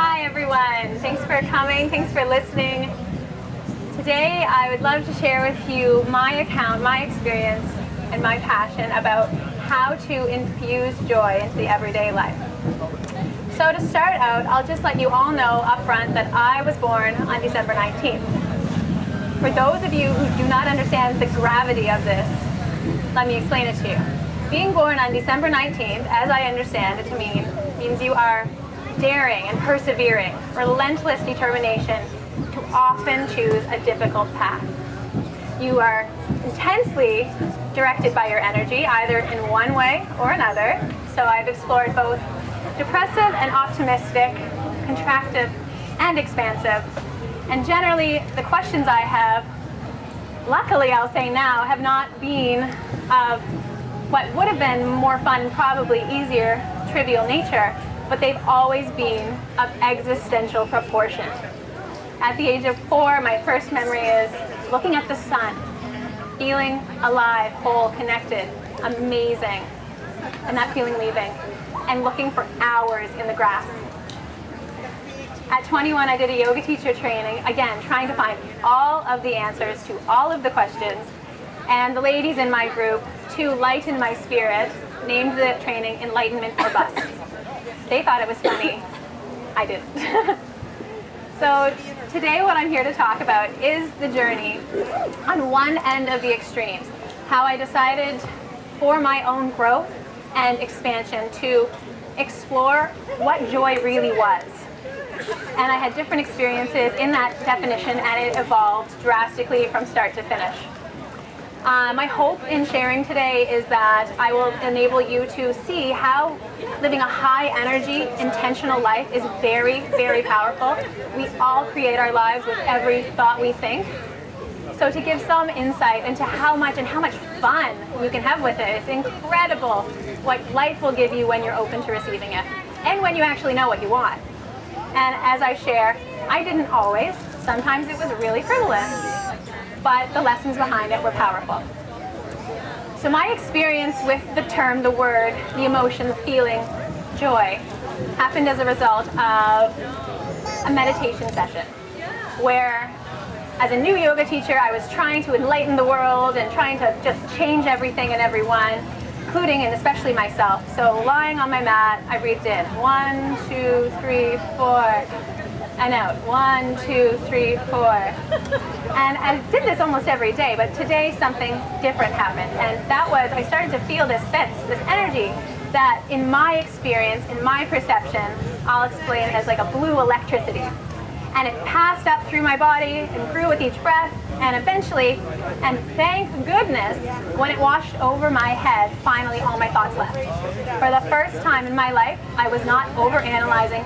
Hi everyone, thanks for coming, thanks for listening. Today I would love to share with you my account, my experience, and my passion about how to infuse joy into the everyday life. So to start out, I'll just let you all know up front that I was born on December 19th. For those of you who do not understand the gravity of this, let me explain it to you. Being born on December 19th, as I understand it to means you are daring and persevering, relentless determination to often choose a difficult path. You are intensely directed by your energy, either in one way or another. So I've explored both depressive and optimistic, contractive and expansive. And generally, the questions I have, luckily I'll say now, have not been of what would have been more fun, probably easier, trivial nature, but they've always been of existential proportion. At the age of 4, my first memory is looking at the sun, feeling alive, whole, connected, amazing, and that feeling leaving, and looking for hours in the grass. At 21, I did a yoga teacher training, again, trying to find all of the answers to all of the questions, and the ladies in my group, to lighten my spirit, named the training Enlightenment or Bust. They thought it was funny. I didn't. So today what I'm here to talk about is the journey on one end of the extremes, how I decided for my own growth and expansion to explore what joy really was. And I had different experiences in that definition, and it evolved drastically from start to finish. My hope in sharing today is that I will enable you to see how living a high energy, intentional life is very, very powerful. We all create our lives with every thought we think. So to give some insight into how much fun you can have with it, it's incredible what life will give you when you're open to receiving it, and when you actually know what you want. And as I share, I didn't always. Sometimes it was really frivolous, but the lessons behind it were powerful. So my experience with the term, the word, the emotion, the feeling, joy, happened as a result of a meditation session where, as a new yoga teacher, I was trying to enlighten the world and trying to just change everything and everyone, including and especially myself. So lying on my mat, I breathed in 1, 2, 3, 4. And out. 1, 2, 3, 4. And I did this almost every day, but today something different happened. And that was, I started to feel this sense, this energy that in my experience, in my perception, I'll explain it as like a blue electricity. And it passed up through my body and grew with each breath, and eventually, and thank goodness, when it washed over my head, finally all my thoughts left. For the first time in my life, I was not overanalyzing.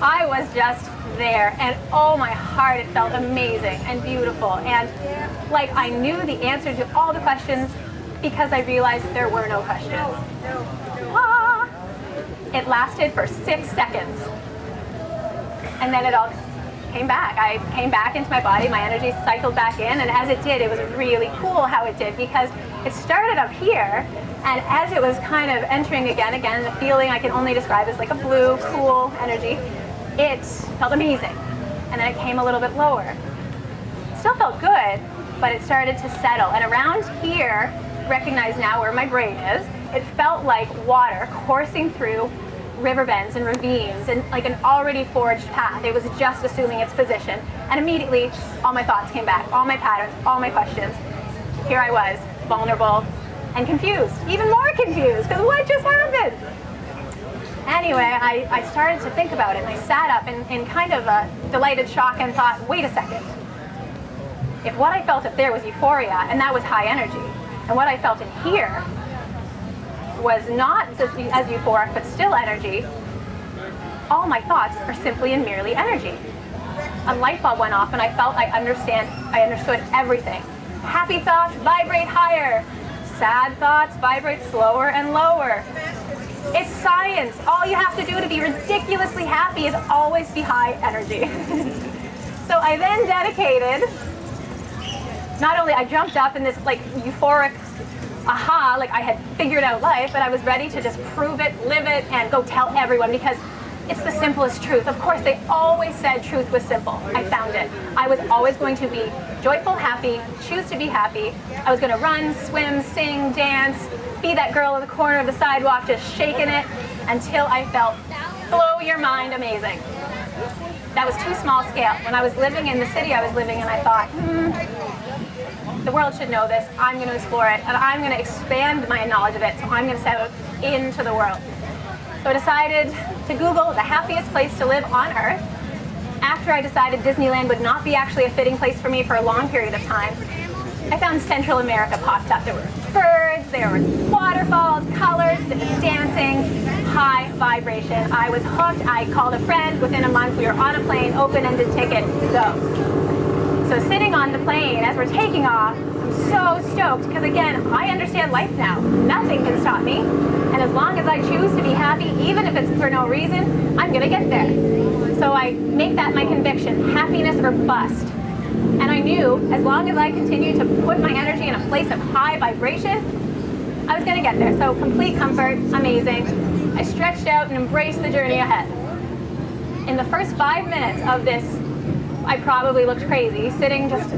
I was just there, and oh my heart, it felt amazing and beautiful, and like I knew the answer to all the questions because I realized there were no questions. Ah! It lasted for 6 seconds, and then it all came back. I came back into my body, my energy cycled back in, and as it did, it was really cool how it did, because it started up here, and as it was kind of entering again, the feeling I can only describe as like a blue, cool energy, it felt amazing. And then it came a little bit lower. It still felt good, but it started to settle. And around here, recognize now where my brain is, it felt like water coursing through river bends and ravines and like an already forged path. It was just assuming its position. And immediately, all my thoughts came back, all my patterns, all my questions. Here I was, vulnerable and confused, even more confused, because what just happened? Anyway, I started to think about it, and I sat up in kind of a delighted shock and thought, wait a second. If what I felt up there was euphoria, and that was high energy, and what I felt in here was not as euphoric, but still energy, all my thoughts are simply and merely energy. A light bulb went off, and I felt I understood everything. Happy thoughts vibrate higher. Sad thoughts vibrate slower and lower. It's science. All you have to do to be ridiculously happy is always be high energy. So I then dedicated, not only I jumped up in this like euphoric aha, like I had figured out life, but I was ready to just prove it, live it, and go tell everyone, because It's the simplest truth. Of course, they always said truth was simple. I found it. I was always going to be joyful, happy, choose to be happy. I was going to run, swim, sing, dance, be that girl in the corner of the sidewalk just shaking it until I felt blow your mind amazing. That was too small scale. When I was living in the city I was living in, I thought, the world should know this. I'm going to explore it, and I'm going to expand my knowledge of it, so I'm going to set out into the world. So I decided to Google the happiest place to live on Earth. After I decided Disneyland would not be actually a fitting place for me for a long period of time, I found Central America popped up. There were birds, there were waterfalls, colors, dancing, high vibration. I was hooked. I called a friend. Within a month, we were on a plane, open-ended ticket, go. So sitting on the plane as we're taking off, I'm so stoked because, again, I understand life now. Nothing can stop me. And as long as I choose to be happy, even if it's for no reason, I'm going to get there. So I make that my conviction, happiness or bust. And I knew as long as I continued to put my energy in a place of high vibration, I was going to get there. So complete comfort, amazing. I stretched out and embraced the journey ahead. In the first 5 minutes of this, I probably looked crazy, sitting just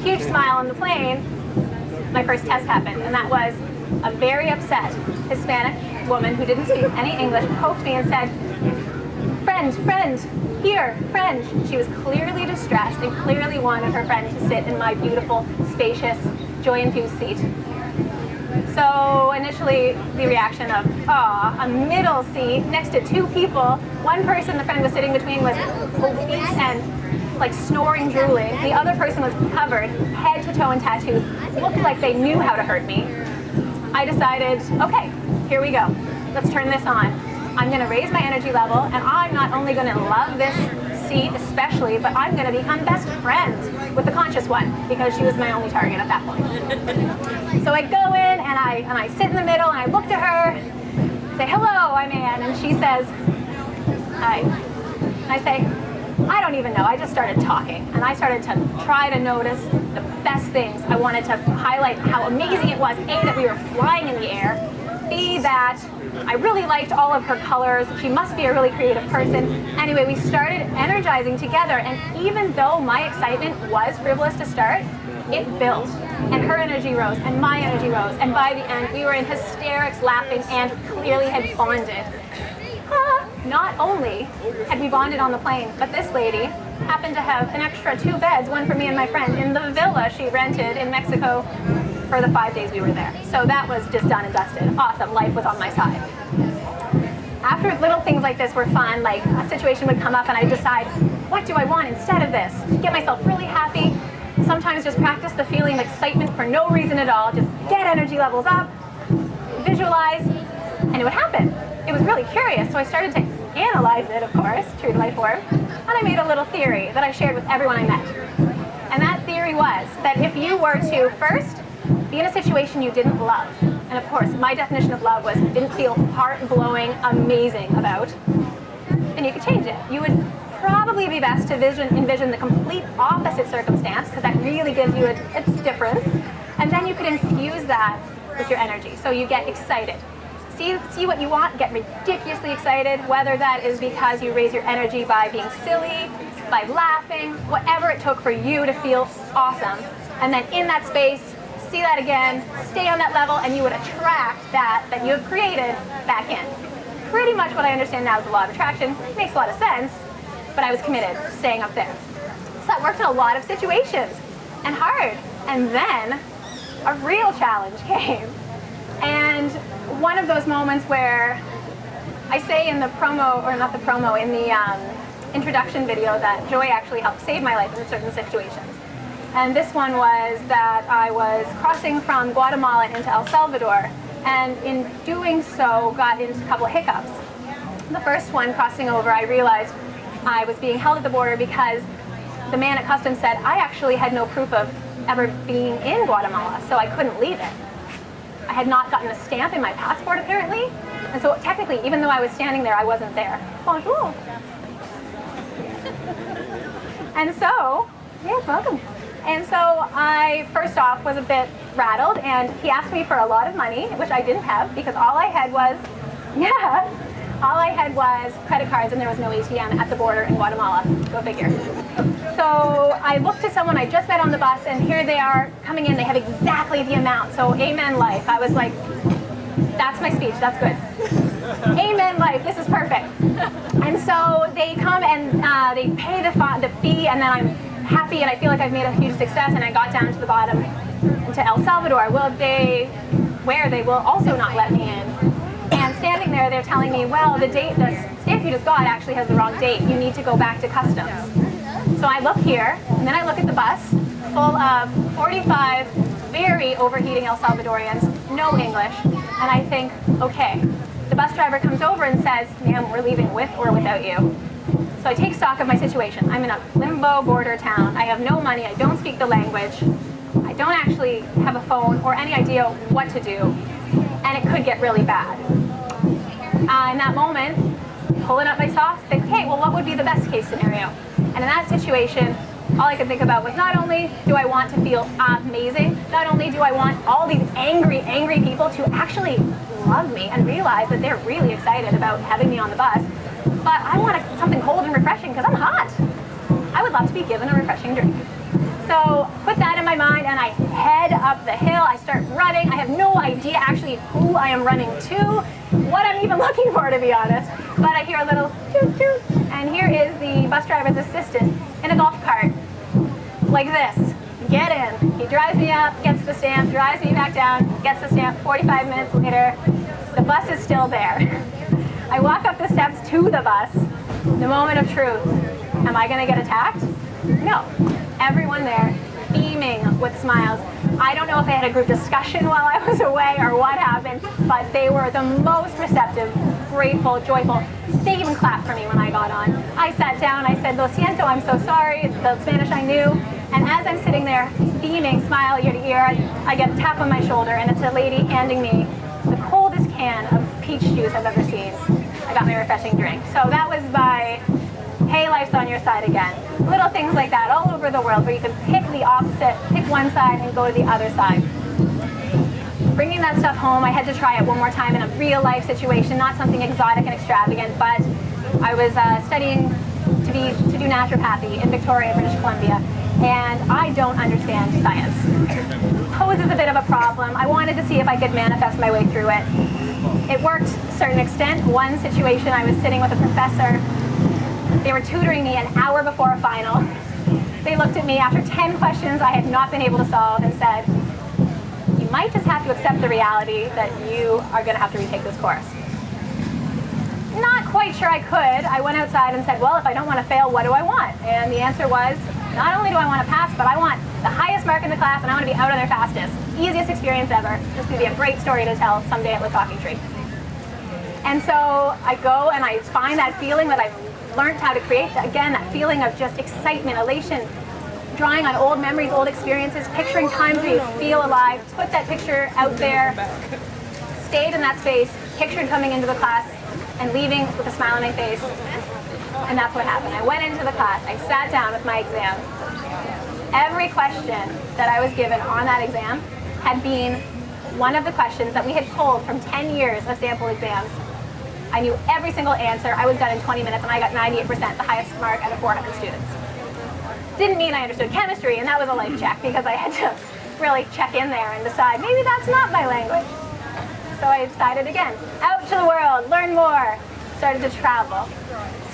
huge smile on the plane. My first test happened, and that was a very upset Hispanic woman who didn't speak any English poked me and said, friend, here, friend. She was clearly distressed and clearly wanted her friend to sit in my beautiful, spacious, joy-infused seat. So initially, the reaction of, a middle seat next to two people. One person the friend was sitting between was obese and like snoring, drooling. The other person was covered head to toe in tattoos, looked like they knew how to hurt me. I decided, okay, here we go. Let's turn this on. I'm going to raise my energy level, and I'm not only going to love this seat especially, but I'm going to become best friends with the conscious one because she was my only target at that point. So I go in and I sit in the middle and I look to her, say, hello, I'm Anne, and she says, hi. And I say, I don't even know. I just started talking, and I started to try to notice the best things. I wanted to highlight how amazing it was, A, that we were flying in the air, B, that I really liked all of her colors. She must be a really creative person. Anyway, we started energizing together, and even though my excitement was frivolous to start, it built, and her energy rose, and my energy rose, and by the end, we were in hysterics, laughing, and clearly had bonded. Not only had we bonded on the plane, but this lady happened to have an extra 2 beds, one for me and my friend, in the villa she rented in Mexico for the 5 days we were there. So that was just done and dusted. Awesome, life was on my side. After little things like this were fun, like a situation would come up and I'd decide, what do I want instead of this? Get myself really happy. Sometimes just practice the feeling of excitement for no reason at all. Just get energy levels up, visualize, and it would happen. It was really curious, so I started to analyze it, of course, true to my form, and I made a little theory that I shared with everyone I met. And that theory was that if you were to first be in a situation you didn't love, and of course, my definition of love was didn't feel heart-blowing, amazing about, then you could change it. You would probably be best to envision the complete opposite circumstance, because that really gives you a difference, and then you could infuse that with your energy, so you get excited. See what you want, get ridiculously excited, whether that is because you raise your energy by being silly, by laughing, whatever it took for you to feel awesome. And then in that space, see that again, stay on that level, and you would attract that you have created back in. Pretty much what I understand now is the law of attraction. It makes a lot of sense, but I was committed to staying up there. So that worked in a lot of situations, and hard. And then a real challenge came. And one of those moments where I say in the promo, or not the promo, in the introduction video that joy actually helped save my life in certain situations. And this one was that I was crossing from Guatemala into El Salvador, and in doing so got into a couple of hiccups. The first one, crossing over, I realized I was being held at the border because the man at customs said I actually had no proof of ever being in Guatemala, so I couldn't leave it. I had not gotten a stamp in my passport, apparently, and so technically, even though I was standing there, I wasn't there. Bonjour. And so, yeah, welcome. And so I, first off, was a bit rattled, and he asked me for a lot of money, which I didn't have, because all I had was, All I had was credit cards, and there was no ATM at the border in Guatemala. Go figure. So I looked at someone I just met on the bus, and here they are coming in. They have exactly the amount. So amen life. I was like, that's my speech. That's good. Amen life. This is perfect. And so they come and they pay the fee, and then I'm happy, and I feel like I've made a huge success. And I got down to the bottom to El Salvador. They will also not let me in. And standing there, they're telling me, well, the stamp you just got actually has the wrong date. You need to go back to customs. So I look here, and then I look at the bus, full of 45 very overheating El Salvadorians, no English, and I think, okay. The bus driver comes over and says, ma'am, we're leaving with or without you. So I take stock of my situation. I'm in a limbo border town. I have no money. I don't speak the language. I don't actually have a phone or any idea what to do, and it could get really bad. In that moment, pulling up my socks, think, okay, well, what would be the best case scenario? And in that situation, all I could think about was not only do I want to feel amazing, not only do I want all these angry people to actually love me and realize that they're really excited about having me on the bus, but I want something cold and refreshing because I'm hot. I would love to be given a refreshing drink. So put that in my mind, and I head up the hill. I start running. I have no idea actually who I am running to, what I'm even looking for, to be honest. But I hear a little toot toot, and here is the bus driver's assistant in a golf cart, like this. Get in. He drives me up, gets the stamp, drives me back down, gets the stamp. 45 minutes later, the bus is still there. I walk up the steps to the bus. The moment of truth. Am I going to get attacked? No. Everyone there beaming with smiles. I don't know if they had a group discussion while I was away or what happened, but they were the most receptive, grateful, joyful. They even clapped for me when I got on. I sat down, I said, lo siento, I'm so sorry, the Spanish I knew. And as I'm sitting there, beaming, smile ear to ear, I get a tap on my shoulder, and it's a lady handing me the coldest can of peach juice I've ever seen. I got my refreshing drink. So that was my, hey, life's on your side again. Little things like that all over the world where you can pick the opposite, pick one side and go to the other side. Bringing that stuff home, I had to try it one more time in a real life situation, not something exotic and extravagant, but I was studying to do naturopathy in Victoria, British Columbia, and I don't understand science. Poses a bit of a problem. I wanted to see if I could manifest my way through it. It worked to a certain extent. One situation, I was sitting with a professor. They were tutoring me an hour before a final. They looked at me after 10 questions I had not been able to solve and said, you might just have to accept the reality that you are going to have to retake this course. Not quite sure I could. I went outside and said, well, if I don't want to fail, what do I want? And the answer was, not only do I want to pass, but I want the highest mark in the class, and I want to be out of there fastest. Easiest experience ever. This is going to be a great story to tell someday at the Talking Tree. And so I go and I find that feeling that I've learned how to create, again, that feeling of just excitement, elation, drawing on old memories, old experiences, picturing times where you feel alive, put that picture out there, stayed in that space, pictured coming into the class, and leaving with a smile on my face. And that's what happened. I went into the class, I sat down with my exam. Every question that I was given on that exam had been one of the questions that we had pulled from 10 years of sample exams. I knew every single answer. I was done in 20 minutes, and I got 98%, the highest mark out of 400 students. Didn't mean I understood chemistry, and that was a life check because I had to really check in there and decide, maybe that's not my language. So I decided again, out to the world, learn more. Started to travel.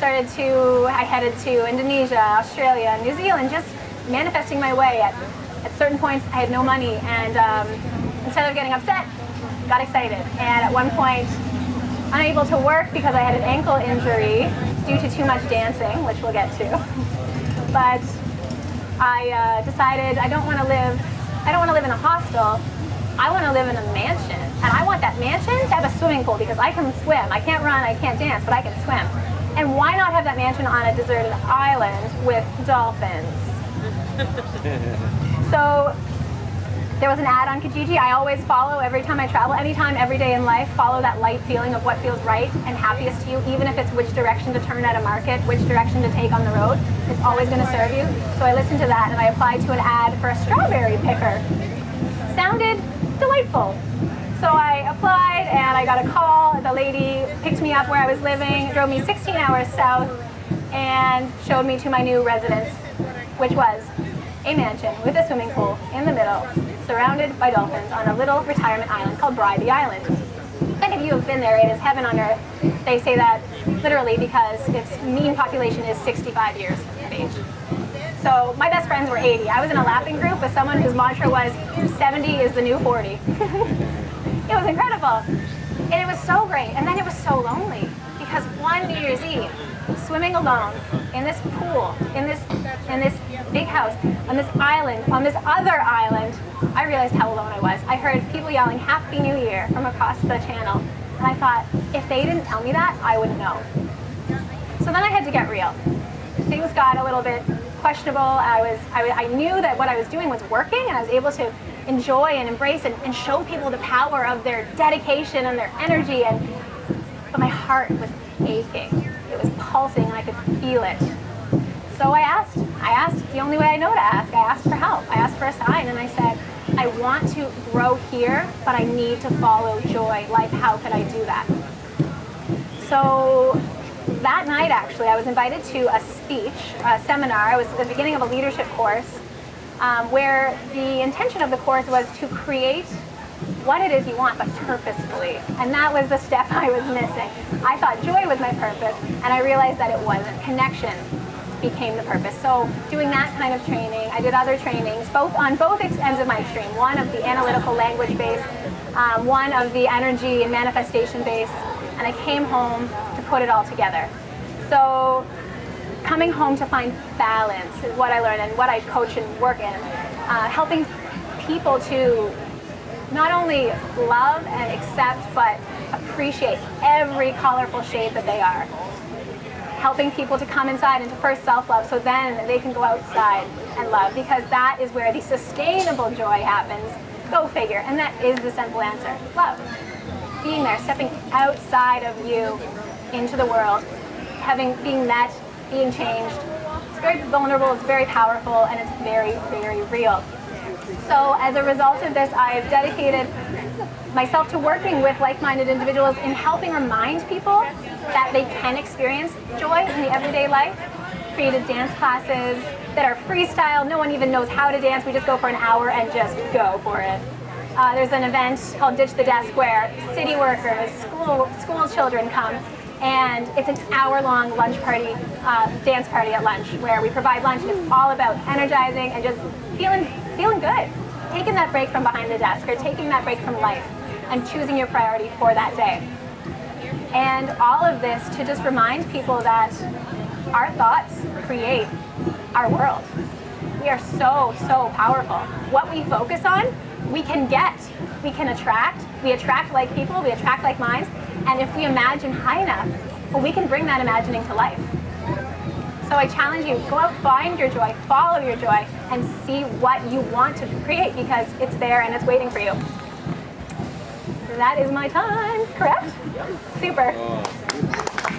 I headed to Indonesia, Australia, New Zealand, just manifesting my way. At certain points, I had no money, and instead of getting upset, got excited. And at one point, unable to work because I had an ankle injury due to too much dancing, which we'll get to. But I decided I don't want to live in a hostel. I want to live in a mansion, and I want that mansion to have a swimming pool because I can swim. I can't run, I can't dance, but I can swim. And why not have that mansion on a deserted island with dolphins? So there was an ad on Kijiji I always follow every time I travel, anytime, every day in life, follow that light feeling of what feels right and happiest to you, even if it's which direction to turn at a market, which direction to take on the road. It's always going to serve you. So I listened to that and I applied to an ad for a strawberry picker. Sounded delightful. So So I applied and I got a call. The lady picked me up where I was living, drove me 16 hours south, and showed me to my new residence, which was a mansion with a swimming pool in the middle, surrounded by dolphins on a little retirement island called Bribey Island. Many of you have been there. It is heaven on earth. They say that literally because its mean population is 65 years of age. So my best friends were 80. I was in a laughing group with someone whose mantra was 70 is the new 40. It was incredible. And it was so great. And then it was so lonely because one New Year's Eve, swimming alone in this pool, in this big house, on this island, on this other island, I realized how alone I was. I heard people yelling Happy New Year from across the channel. And I thought, if they didn't tell me that, I wouldn't know. So then I had to get real. Things got a little bit questionable. I knew that what I was doing was working, and I was able to enjoy and embrace and show people the power of their dedication and their energy. But my heart was aching. It was pulsing, and I could feel it. So I asked the only way I know to ask. I asked for help. I asked for a sign, and I said, I want to grow here, but I need to follow joy. Like, how could I do that? So that night, actually, I was invited to a speech, a seminar. It was the beginning of a leadership course, where the intention of the course was to create what it is you want, but purposefully. And that was the step I was missing. I thought joy was my purpose, and I realized that it wasn't. Connection became the purpose. So doing that kind of training, I did other trainings, on both ends of my extreme. One of the analytical language base, one of the energy and manifestation base, and I came home to put it all together. So coming home to find balance is what I learned and what I coach and work in. Helping people to not only love and accept, but appreciate every colorful shade that they are. Helping people to come inside into first self-love so then they can go outside and love, because that is where the sustainable joy happens. Go figure. And that is the simple answer. Love. Being there, stepping outside of you into the world, being met, being changed. It's very vulnerable, it's very powerful, and it's very, very real. So as a result of this, I've dedicated myself to working with like-minded individuals in helping remind people that they can experience joy in the everyday life. Created dance classes that are freestyle. No one even knows how to dance. We just go for an hour and just go for it. There's an event called Ditch the Desk where city workers, school children come, and it's an hour-long lunch party, dance party at lunch, where we provide lunch, and it's all about energizing and just feeling good. Taking that break from behind the desk, or taking that break from life, and choosing your priority for that day. And all of this to just remind people that our thoughts create our world. We are so, so powerful. What we focus on, we can get. We can attract. We attract like people, we attract like minds. And if we imagine high enough, well, we can bring that imagining to life. So I challenge you, go out, find your joy, follow your joy, and see what you want to create, because it's there and it's waiting for you. That is my time, correct? Super.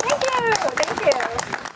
Thank you.